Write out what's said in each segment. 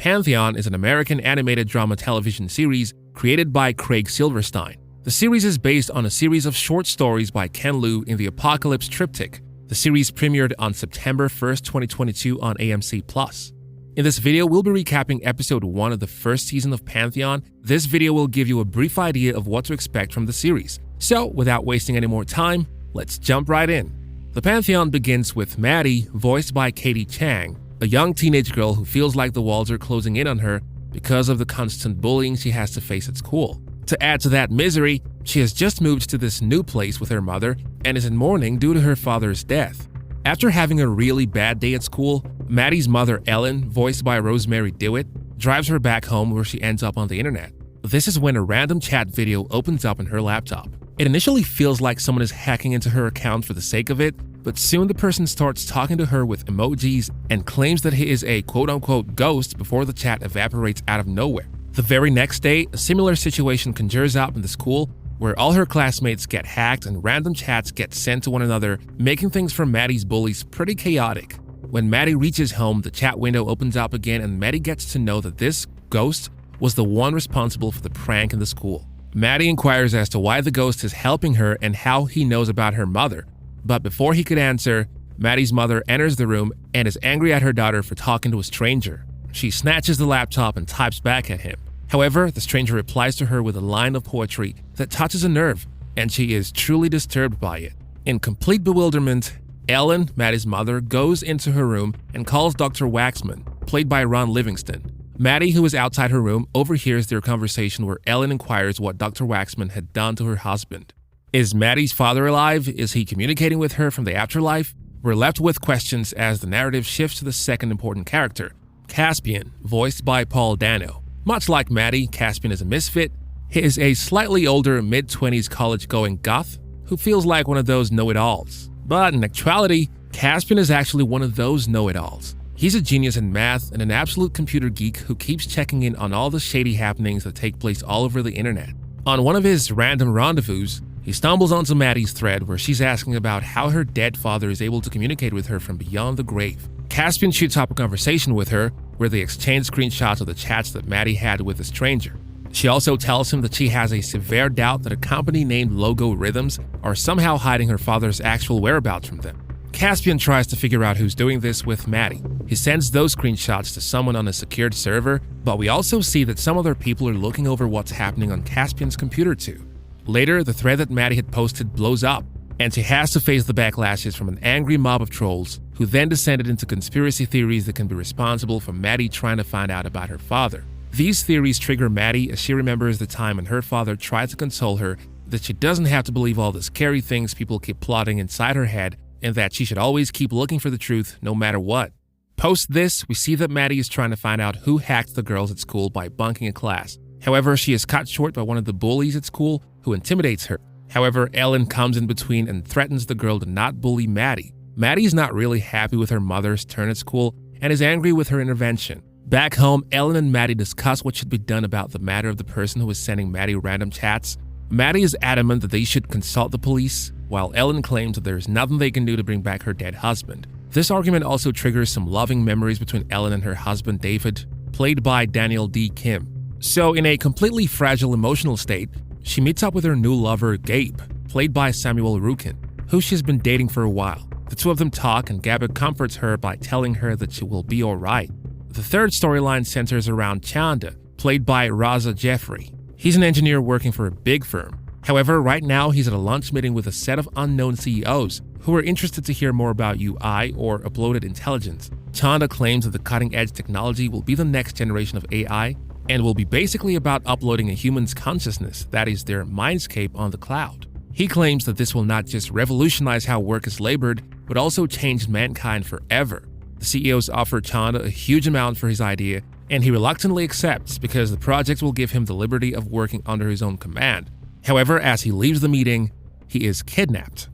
Pantheon is an American animated drama television series created by Craig Silverstein. The series is based on a series of short stories by Ken Liu in the Apocalypse Triptych. The series premiered on September 1st, 2022 on AMC+. In this video, we'll be recapping episode 1 of the first season of Pantheon. This video will give you a brief idea of what to expect from the series. So, without wasting any more time, let's jump right in. The Pantheon begins with Maddie, voiced by Katie Chang, a young teenage girl who feels like the walls are closing in on her because of the constant bullying she has to face at school. To add to that misery, she has just moved to this new place with her mother and is in mourning due to her father's death. After having a really bad day at school, Maddie's mother Ellen, voiced by Rosemarie DeWitt, drives her back home where she ends up on the internet. This is when a random chat video opens up on her laptop. It initially feels like someone is hacking into her account for the sake of it, but soon the person starts talking to her with emojis and claims that he is a quote-unquote ghost before the chat evaporates out of nowhere. The very next day, a similar situation conjures up in the school where all her classmates get hacked and random chats get sent to one another, making things for Maddie's bullies pretty chaotic. When Maddie reaches home, the chat window opens up again and Maddie gets to know that this ghost was the one responsible for the prank in the school. Maddie inquires as to why the ghost is helping her and how he knows about her mother. But before he could answer, Maddie's mother enters the room and is angry at her daughter for talking to a stranger. She snatches the laptop and types back at him. However, the stranger replies to her with a line of poetry that touches a nerve, and she is truly disturbed by it. In complete bewilderment, Ellen, Maddie's mother, goes into her room and calls Dr. Waxman, played by Ron Livingston. Maddie, who is outside her room, overhears their conversation where Ellen inquires what Dr. Waxman had done to her husband. Is Maddie's father alive? Is he communicating with her from the afterlife? We're left with questions as the narrative shifts to the second important character, Caspian, voiced by Dano. Much like Maddie, Caspian is a misfit. He is a slightly older, mid-20s college-going goth who feels like one of those know-it-alls. But in actuality, Caspian is actually one of those know-it-alls. He's a genius in math and an absolute computer geek who keeps checking in on all the shady happenings that take place all over the internet. On one of his random rendezvous, he stumbles onto Maddie's thread where she's asking about how her dead father is able to communicate with her from beyond the grave. Caspian shoots up a conversation with her where they exchange screenshots of the chats that Maddie had with a stranger. She also tells him that she has a severe doubt that a company named Logo Rhythms are somehow hiding her father's actual whereabouts from them. Caspian tries to figure out who's doing this with Maddie. He sends those screenshots to someone on a secured server, but we also see that some other people are looking over what's happening on Caspian's computer too. Later, the thread that Maddie had posted blows up, and she has to face the backlashes from an angry mob of trolls who then descended into conspiracy theories that can be responsible for Maddie trying to find out about her father. These theories trigger Maddie as she remembers the time when her father tried to console her that she doesn't have to believe all the scary things people keep plotting inside her head and that she should always keep looking for the truth no matter what. Post this, we see that Maddie is trying to find out who hacked the girls at school by bunking a class. However, she is cut short by one of the bullies at school who intimidates her. However, Ellen comes in between and threatens the girl to not bully Maddie. Maddie is not really happy with her mother's turn at school and is angry with her intervention. Back home, Ellen and Maddie discuss what should be done about the matter of the person who is sending Maddie random chats. Maddie is adamant that they should consult the police, while Ellen claims that there is nothing they can do to bring back her dead husband. This argument also triggers some loving memories between Ellen and her husband David, played by Dae Kim. So in a completely fragile emotional state, she meets up with her new lover Gabe, played by Samuel Rukin, who she's been dating for a while. The two of them talk and Gabe comforts her by telling her that she will be alright. The third storyline centers around Chanda, played by Raza Jeffrey. He's an engineer working for a big firm. However, right now he's at a lunch meeting with a set of unknown CEOs who are interested to hear more about UI or uploaded intelligence. Chanda claims that the cutting-edge technology will be the next generation of AI and will be basically about uploading a human's consciousness, that is, their mindscape, on the cloud. He claims that this will not just revolutionize how work is labored, but also change mankind forever. The CEOs offer Chanda a huge amount for his idea, and he reluctantly accepts because the project will give him the liberty of working under his own command. However, as he leaves the meeting, he is kidnapped.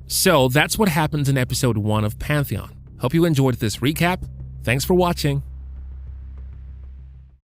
So that's what happens in episode 1 of Pantheon. Hope you enjoyed this recap. Thanks for watching.